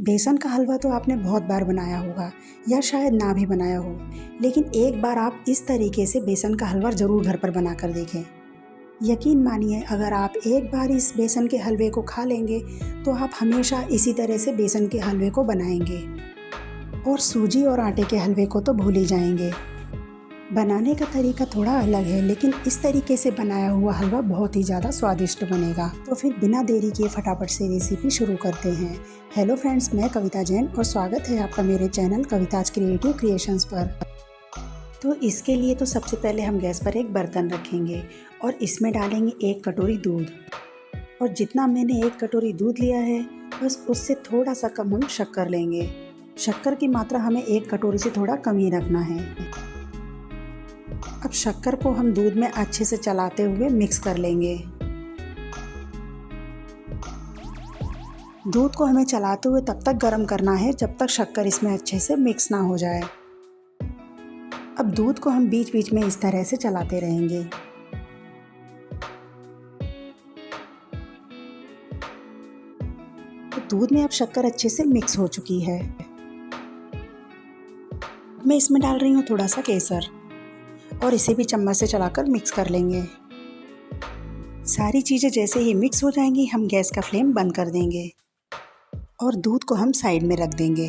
बेसन का हलवा तो आपने बहुत बार बनाया होगा या शायद ना भी बनाया हो, लेकिन एक बार आप इस तरीके से बेसन का हलवा ज़रूर घर पर बना कर देखें। यकीन मानिए, अगर आप एक बार इस बेसन के हलवे को खा लेंगे तो आप हमेशा इसी तरह से बेसन के हलवे को बनाएंगे और सूजी और आटे के हलवे को तो भूल ही जाएंगे। बनाने का तरीका थोड़ा अलग है, लेकिन इस तरीके से बनाया हुआ हलवा बहुत ही ज़्यादा स्वादिष्ट बनेगा। तो फिर बिना देरी किए फटाफट से रेसिपी शुरू करते हैं। हेलो फ्रेंड्स, मैं कविता जैन और स्वागत है आपका मेरे चैनल कविताज क्रिएटिव क्रिएशंस पर। तो इसके लिए तो सबसे पहले हम गैस पर एक बर्तन रखेंगे और इसमें डालेंगे 1 कटोरी दूध। और जितना मैंने 1 कटोरी दूध लिया है, बस उससे थोड़ा सा कम हम शक्कर लेंगे। शक्कर की मात्रा हमें 1 कटोरी से थोड़ा कम ही रखना है। अब शक्कर को हम दूध में अच्छे से चलाते हुए मिक्स कर लेंगे। दूध को हमें चलाते हुए तब तक गर्म करना है जब तक शक्कर इसमें अच्छे से मिक्स ना हो जाए। अब दूध को हम बीच बीच में इस तरह से चलाते रहेंगे। तो दूध में अब शक्कर अच्छे से मिक्स हो चुकी है। मैं इसमें डाल रही हूँ थोड़ा सा केसर और इसे भी चम्मच से चलाकर मिक्स कर लेंगे। सारी चीज़ें जैसे ही मिक्स हो जाएंगी, हम गैस का फ्लेम बंद कर देंगे और दूध को हम साइड में रख देंगे।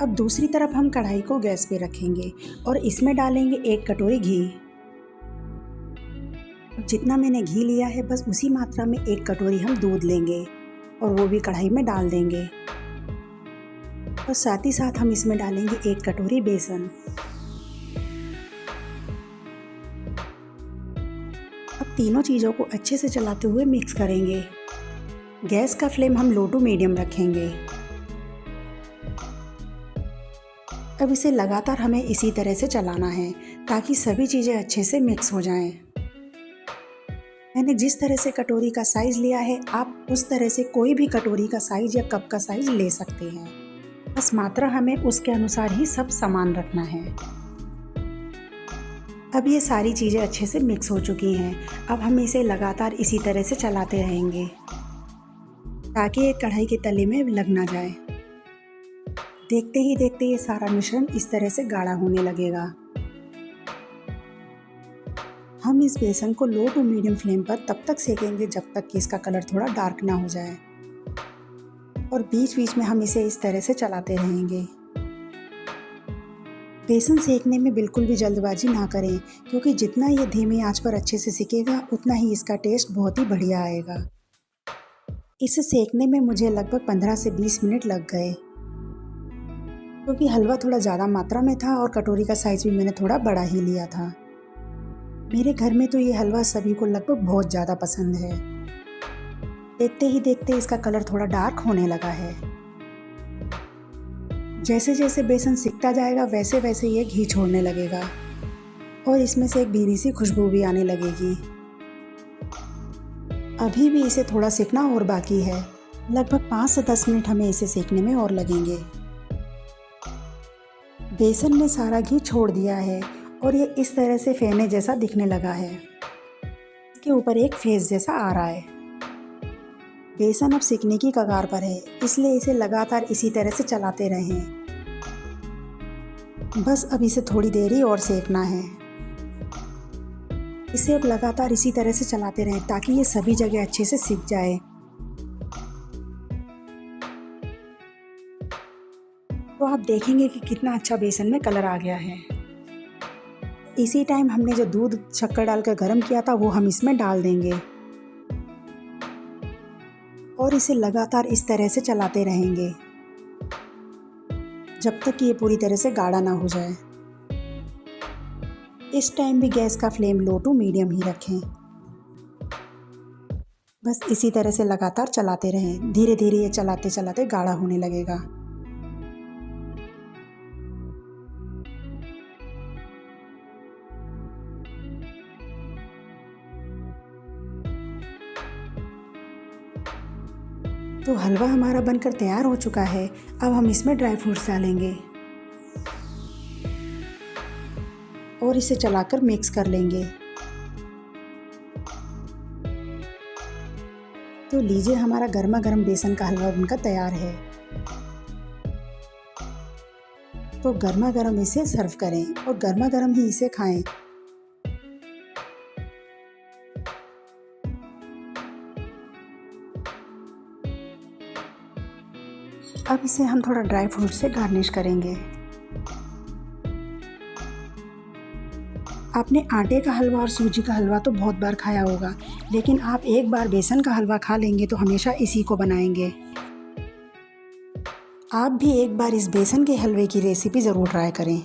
अब दूसरी तरफ हम कढ़ाई को गैस पे रखेंगे और इसमें डालेंगे 1 कटोरी घी। जितना मैंने घी लिया है, बस उसी मात्रा में 1 कटोरी हम दूध लेंगे और वो भी कढ़ाई में डाल देंगे। और साथ ही साथ हम इसमें डालेंगे 1 कटोरी बेसन। अब तीनों चीज़ों को अच्छे से चलाते हुए मिक्स करेंगे। गैस का फ्लेम हम लो टू मीडियम रखेंगे। अब इसे लगातार हमें इसी तरह से चलाना है ताकि सभी चीज़ें अच्छे से मिक्स हो जाएं। मैंने जिस तरह से कटोरी का साइज़ लिया है, आप उस तरह से कोई भी कटोरी का साइज़ या कप का साइज़ ले सकते हैं। बस मात्रा हमें उसके अनुसार ही सब सामान रखना है। अब ये सारी चीज़ें अच्छे से मिक्स हो चुकी हैं। अब हम इसे लगातार इसी तरह से चलाते रहेंगे ताकि ये कढ़ाई के तले में लग ना जाए। देखते ही देखते ये सारा मिश्रण इस तरह से गाढ़ा होने लगेगा। हम इस बेसन को लो टू मीडियम फ्लेम पर तब तक सेकेंगे जब तक कि इसका कलर थोड़ा डार्क ना हो जाए और बीच बीच में हम इसे इस तरह से चलाते रहेंगे। बेसन सेकने में बिल्कुल भी जल्दबाजी ना करें, क्योंकि जितना ये धीमी आंच पर अच्छे से सिकेगा उतना ही इसका टेस्ट बहुत ही बढ़िया आएगा। इसे सेकने में मुझे लगभग 15 से 20 मिनट लग गए, क्योंकि हलवा थोड़ा ज़्यादा मात्रा में था और कटोरी का साइज़ भी मैंने थोड़ा बड़ा ही लिया था। मेरे घर में तो ये हलवा सभी को लगभग बहुत ज़्यादा पसंद है। देखते ही देखते इसका कलर थोड़ा डार्क होने लगा है। जैसे जैसे बेसन सिकता जाएगा वैसे वैसे ये घी छोड़ने लगेगा और इसमें से एक भीनी सी खुशबू भी आने लगेगी। अभी भी इसे थोड़ा सेकना और बाकी है। लगभग 5 से 10 मिनट हमें इसे सेकने में और लगेंगे। बेसन ने सारा घी छोड़ दिया है और ये इस तरह से फेने जैसा दिखने लगा है। इसके ऊपर एक फेस जैसा आ रहा है। बेसन अब सिकने की कगार पर है, इसलिए इसे लगातार इसी तरह से चलाते रहें। बस अब इसे थोड़ी देर ही और सेकना है। इसे अब लगातार इसी तरह से चलाते रहें ताकि ये सभी जगह अच्छे से सिक जाए। तो आप देखेंगे कि कितना अच्छा बेसन में कलर आ गया है। इसी टाइम हमने जो दूध शक्कर डालकर गर्म किया था वो हम इसमें डाल देंगे और इसे लगातार इस तरह से चलाते रहेंगे जब तक कि ये पूरी तरह से गाढ़ा ना हो जाए। इस टाइम भी गैस का फ्लेम लो टू मीडियम ही रखें। बस इसी तरह से लगातार चलाते रहें। धीरे धीरे ये चलाते चलाते गाढ़ा होने लगेगा। तो हलवा हमारा बनकर तैयार हो चुका है। अब हम इसमें ड्राई फ्रूट्स डालेंगे और इसे चलाकर मिक्स कर लेंगे। तो तो लीजिए, हमारा गर्मा गर्म बेसन का हलवा बनकर तैयार है। तो गर्मा गर्म इसे सर्व करें और गर्मा गर्म ही इसे खाएं। अब इसे हम थोड़ा ड्राई फ्रूट से गार्निश करेंगे। आपने आटे का हलवा और सूजी का हलवा तो बहुत बार खाया होगा, लेकिन आप एक बार बेसन का हलवा खा लेंगे तो हमेशा इसी को बनाएंगे। आप भी एक बार इस बेसन के हलवे की रेसिपी ज़रूर ट्राई करें।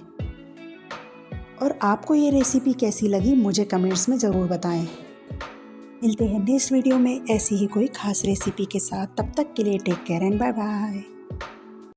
और आपको ये रेसिपी कैसी लगी मुझे कमेंट्स में ज़रूर बताएं। मिलते हैं नेक्स्ट वीडियो में ऐसी ही कोई खास रेसिपी के साथ। तब तक के लिए take care and bye bye.